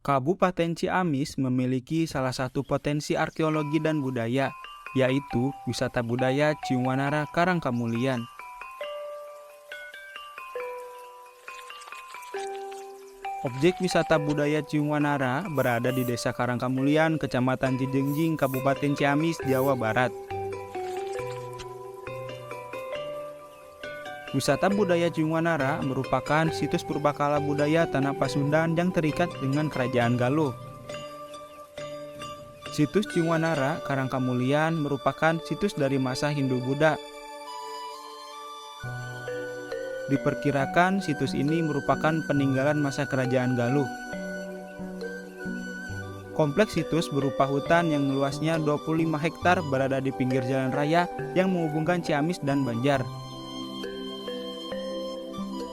Kabupaten Ciamis memiliki salah satu potensi arkeologi dan budaya, yaitu wisata budaya Ciwanara Karangkamulian. Objek wisata budaya Ciwanara berada di Desa Karangkamulian, Kecamatan Cijengjing, Kabupaten Ciamis, Jawa Barat. Wisata budaya Ciwanara merupakan situs purbakala budaya tanah Pasundan yang terikat dengan Kerajaan Galuh. Situs Ciwanara Karangkamulian merupakan situs dari masa Hindu-Buddha. Diperkirakan situs ini merupakan peninggalan masa Kerajaan Galuh. Kompleks situs berupa hutan yang luasnya 25 hektar berada di pinggir jalan raya yang menghubungkan Ciamis dan Banjar.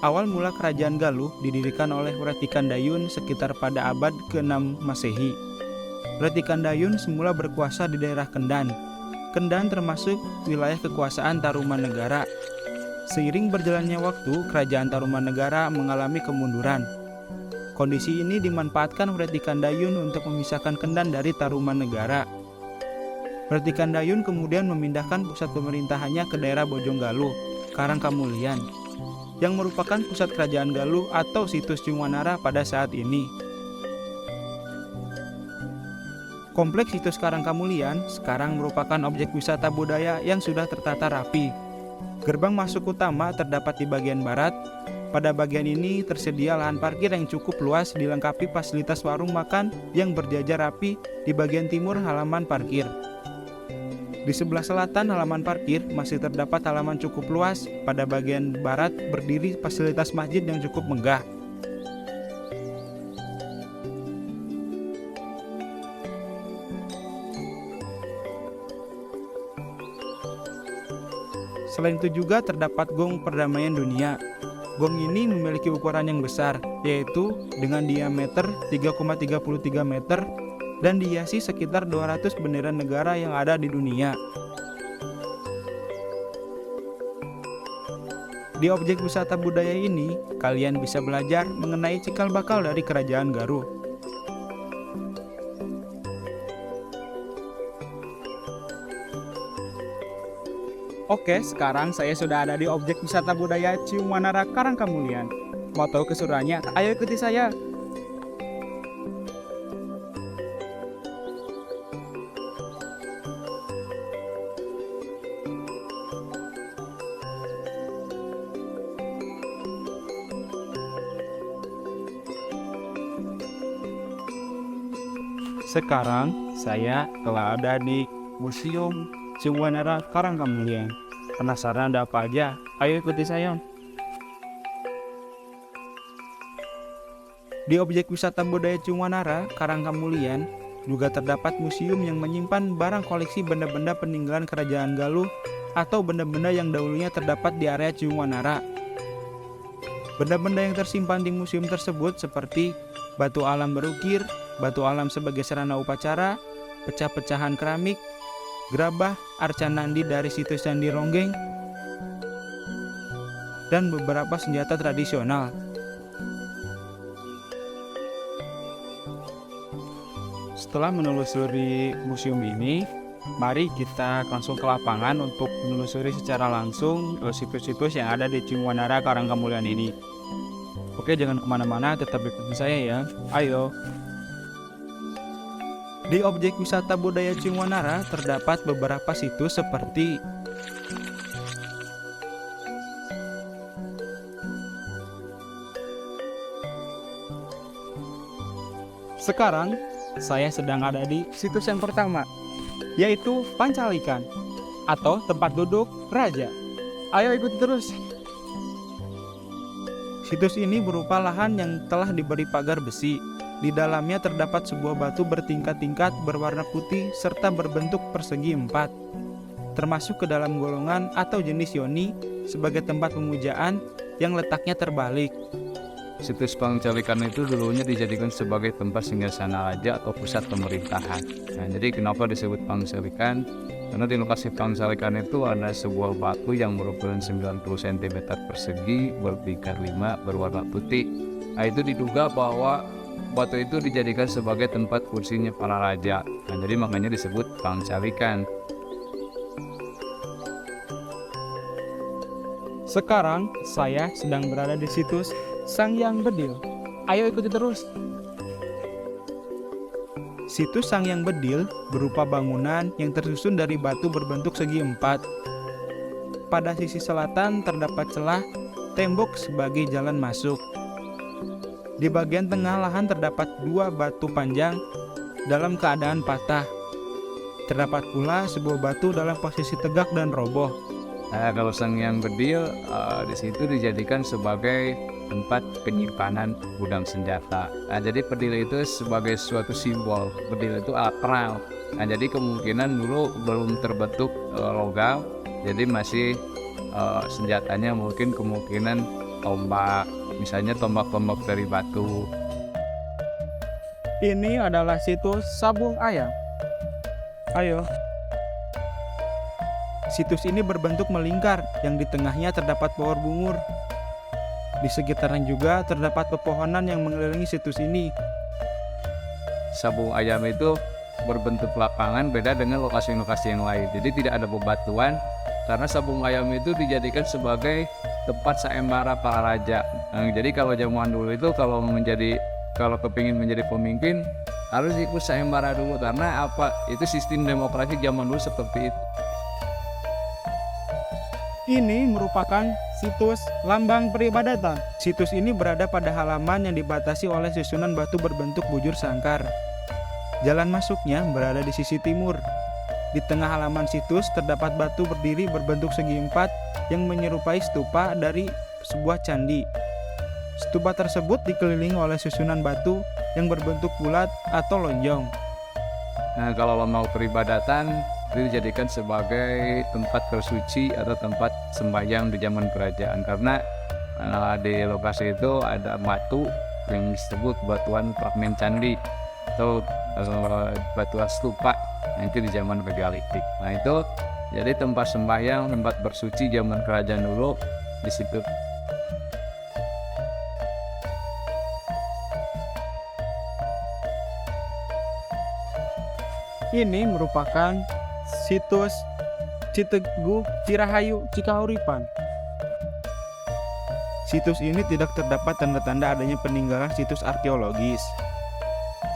Awal mula Kerajaan Galuh didirikan oleh Wretikandayun sekitar pada abad ke-6 Masehi. Wretikandayun semula berkuasa di daerah Kendan. Kendan termasuk wilayah kekuasaan Tarumanegara. Seiring berjalannya waktu, Kerajaan Tarumanegara mengalami kemunduran. Kondisi ini dimanfaatkan Wretikandayun untuk memisahkan Kendan dari Tarumanegara. Wretikandayun kemudian memindahkan pusat pemerintahannya ke daerah Bojonggaluh, Karangkamulian, yang merupakan pusat Kerajaan Galuh atau situs Ciwanara pada saat ini. Kompleks situs Karangkamulian sekarang merupakan objek wisata budaya yang sudah tertata rapi. Gerbang masuk utama terdapat di bagian barat. Pada bagian ini tersedia lahan parkir yang cukup luas dilengkapi fasilitas warung makan yang berjajar rapi di bagian timur halaman parkir. Di sebelah selatan halaman parkir masih terdapat halaman cukup luas. Pada bagian barat berdiri fasilitas masjid yang cukup megah. Selain itu juga terdapat Gong Perdamaian Dunia. Gong ini memiliki ukuran yang besar, yaitu dengan diameter 3,33 meter dan dihiasi sekitar 200 bendera negara yang ada di dunia. Di objek wisata budaya ini, kalian bisa belajar mengenai cikal bakal dari Kerajaan Galuh. Oke, sekarang saya sudah ada di objek wisata budaya Ciwanara Karangkamulian. Mau tahu keseruannya? Ayo ikuti saya. Sekarang saya telah ada di Museum Ciwanara Karangkamulian. Penasaran ada apa aja? Ayo ikuti saya. Di objek wisata budaya Ciwanara Karangkamulian juga terdapat museum yang menyimpan barang koleksi benda-benda peninggalan Kerajaan Galuh atau benda-benda yang dahulunya terdapat di area Ciwanara. Benda-benda yang tersimpan di museum tersebut seperti batu alam berukir, batu alam sebagai sarana upacara, pecah-pecahan keramik, gerabah, arca nandi dari situs Candi Ronggeng, dan beberapa senjata tradisional. Setelah menelusuri museum ini, mari kita langsung ke lapangan untuk menelusuri secara langsung situs-situs yang ada di Ciwanara Karangkamulian ini. Oke, jangan kemana-mana, tetap ikutin saya ya. Ayo. Di objek wisata budaya Ciwanara terdapat beberapa situs seperti sekarang saya sedang ada di situs yang pertama, yaitu Pancalikan atau tempat duduk raja. Ayo ikuti terus. Situs ini berupa lahan yang telah diberi pagar besi. Di dalamnya terdapat sebuah batu bertingkat-tingkat berwarna putih serta berbentuk persegi 4, termasuk ke dalam golongan atau jenis yoni sebagai tempat pemujaan yang letaknya terbalik. Situs Pancalikan itu dulunya dijadikan sebagai tempat singgasana raja atau pusat pemerintahan. Nah, jadi kenapa disebut Pancalikan? Karena di lokasi Pancalikan itu ada sebuah batu yang berukuran 90 cm persegi bertingkat 5 berwarna putih. Nah, itu diduga bahwa batu itu dijadikan sebagai tempat kursinya para raja. Nah, jadi makanya disebut Pangcalikan. Sekarang saya sedang berada di situs Sangyang Bedil. Ayo ikuti terus. Situs Sangyang Bedil berupa bangunan yang tersusun dari batu berbentuk segi empat. Pada sisi selatan terdapat celah tembok sebagai jalan masuk. Di bagian tengah lahan terdapat dua batu panjang dalam keadaan patah. Terdapat pula sebuah batu dalam posisi tegak dan roboh. Nah, kalau Sangyang Bedil di situ dijadikan sebagai tempat penyimpanan gudang senjata. Nah, jadi bedil itu sebagai suatu simbol. Bedil itu akral. Nah, jadi kemungkinan dulu belum terbentuk logam, jadi masih senjatanya mungkin kemungkinan tombak, misalnya tombak-tombak dari batu. Ini adalah situs Sabung Ayam. Ayo. Situs ini berbentuk melingkar yang di tengahnya terdapat pohon bungur. Di sekitarnya juga terdapat pepohonan yang mengelilingi situs ini. Sabung Ayam itu berbentuk lapangan, beda dengan lokasi-lokasi yang lain. Jadi tidak ada bebatuan karena Sabung Ayam itu dijadikan sebagai tempat sayembara para raja. Nah, jadi kalau zaman dulu itu kalau kepingin menjadi pemimpin harus ikut sayembara dulu, karena apa? Itu sistem demokrasi zaman dulu seperti itu. Ini merupakan situs lambang peribadatan. Situs ini berada pada halaman yang dibatasi oleh susunan batu berbentuk bujur sangkar. Jalan masuknya berada di sisi timur. Di tengah halaman situs terdapat batu berdiri berbentuk segi empat yang menyerupai stupa dari sebuah candi. Stupa tersebut dikelilingi oleh susunan batu yang berbentuk bulat atau lonjong. Nah, kalau mau peribadatan itu dijadikan sebagai tempat bersuci atau tempat sembahyang di zaman kerajaan, karena di lokasi itu ada batu yang disebut batuan fragmen candi atau batuan stupa. Nah, itu di zaman megalitik. Nah, itu jadi tempat sembahyang, tempat bersuci zaman kerajaan dulu di situ. Ini merupakan situs Citegu Cirahayu Cikahuripan. Situs ini tidak terdapat tanda-tanda adanya peninggalan situs arkeologis.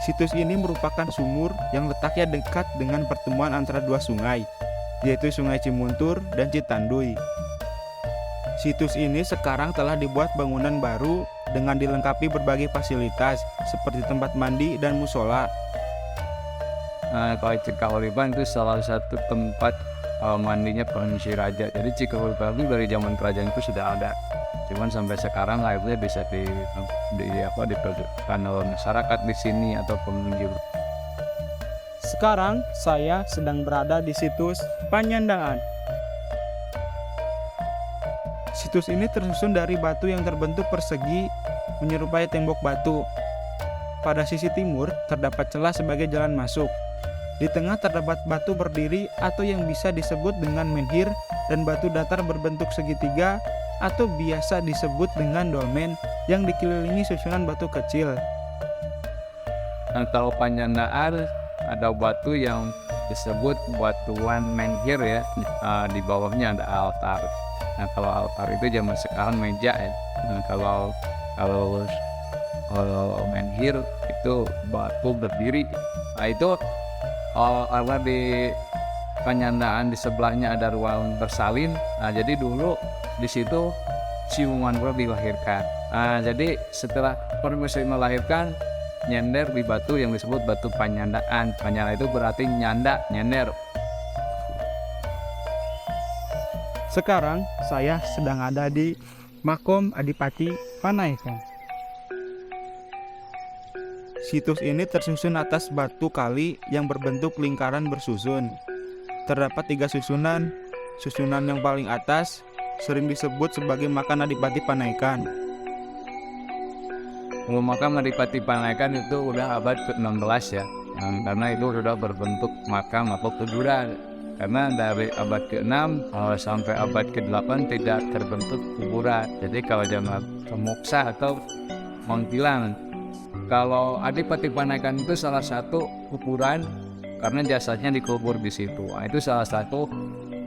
Situs ini merupakan sumur yang letaknya dekat dengan pertemuan antara dua sungai, yaitu Sungai Cimuntur dan Citanduy. Situs ini sekarang telah dibuat bangunan baru dengan dilengkapi berbagai fasilitas seperti tempat mandi dan musola. Nah, kalau Cikahuripan itu salah satu tempat mandinya pengungsi raja. Jadi Cikahuripan itu dari zaman kerajaan itu sudah ada. Cuman sampai sekarang airnya bisa dipergunakan oleh masyarakat di sini atau pengunjung. Sekarang saya sedang berada di situs Panyandaan. Situs ini tersusun dari batu yang terbentuk persegi menyerupai tembok batu. Pada sisi timur terdapat celah sebagai jalan masuk. Di tengah terdapat batu berdiri atau yang bisa disebut dengan menhir dan batu datar berbentuk segitiga atau biasa disebut dengan dolmen yang dikelilingi susunan batu kecil. Nah, kalau Panyandaan ada batu yang disebut batuan menhir ya. Di bawahnya ada altar. Nah, kalau altar itu zaman sekarang meja ya. Nah, kalau menhir itu batu berdiri. Nah, itu karena di Panyandaan di sebelahnya ada ruang bersalin. Nah, jadi dulu di situ Siluman dilahirkan. Nah, jadi setelah permisi melahirkan, nyender di batu yang disebut batu Panyandaan. Panyandaan itu berarti nyanda, nyender. Sekarang saya sedang ada di Makom Adipati Panaikan. Situs ini tersusun atas batu kali yang berbentuk lingkaran bersusun. Terdapat 3 susunan. Susunan yang paling atas sering disebut sebagai Makam Adipati Panaikan. Makam Adipati Panaikan itu udah abad ke-16 ya. Karena itu sudah berbentuk makam atau kuburan. Karena dari abad ke-6 sampai abad ke-8 tidak terbentuk kuburan. Jadi kalau zaman Pemoksa atau Mangkilan Kalau Adipati Panaikan itu salah satu kuburan karena jasadnya dikubur di situ. Nah, itu salah satu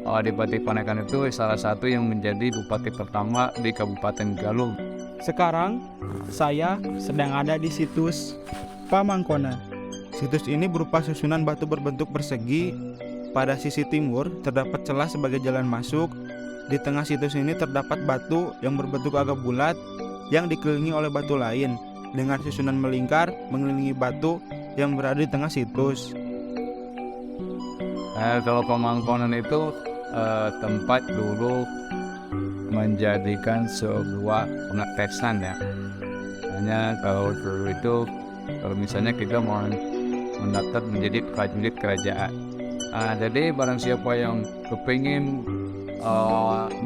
Adipati Panaikan itu salah satu yang menjadi bupati pertama di Kabupaten Galuh. Sekarang saya sedang ada di situs Pamangkona. Situs ini berupa susunan batu berbentuk persegi. Pada sisi timur terdapat celah sebagai jalan masuk. Di tengah situs ini terdapat batu yang berbentuk agak bulat yang dikelilingi oleh batu lain dengan susunan melingkar mengelilingi batu yang berada di tengah situs. Kalau Pamangkonan itu tempat dulu menjadikan sebuah pengetesan ya. Hanya kalau dulu itu kalau misalnya kita mau mendaftar menjadi prajurit kerajaan. Jadi barang siapa yang kepingin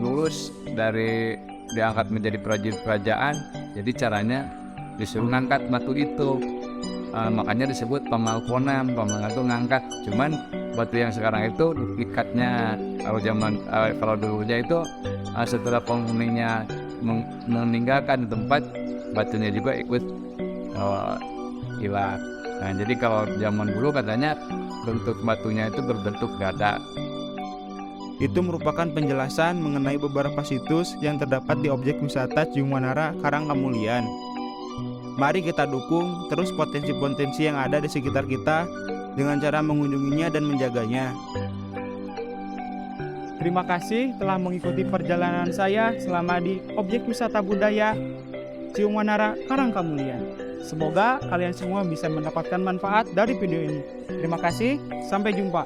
lulus dari diangkat menjadi prajurit kerajaan, jadi caranya disuruh ngangkat batu itu. Makanya disebut Pamangkonan. Pamangkonan itu ngangkat. Cuman batu yang sekarang itu ikatnya kalau dulunya itu setelah penghuninya meninggalkan tempat, batunya juga ikut hilang. Nah, jadi kalau zaman dulu katanya bentuk batunya itu berbentuk gada. Itu merupakan penjelasan mengenai beberapa situs yang terdapat di objek wisata Cium Wanara Karangkamulian. Mari kita dukung terus potensi-potensi yang ada di sekitar kita dengan cara mengunjunginya dan menjaganya. Terima kasih telah mengikuti perjalanan saya selama di objek wisata budaya Cium Wanara Karangkamulian. Semoga kalian semua bisa mendapatkan manfaat dari video ini. Terima kasih, sampai jumpa.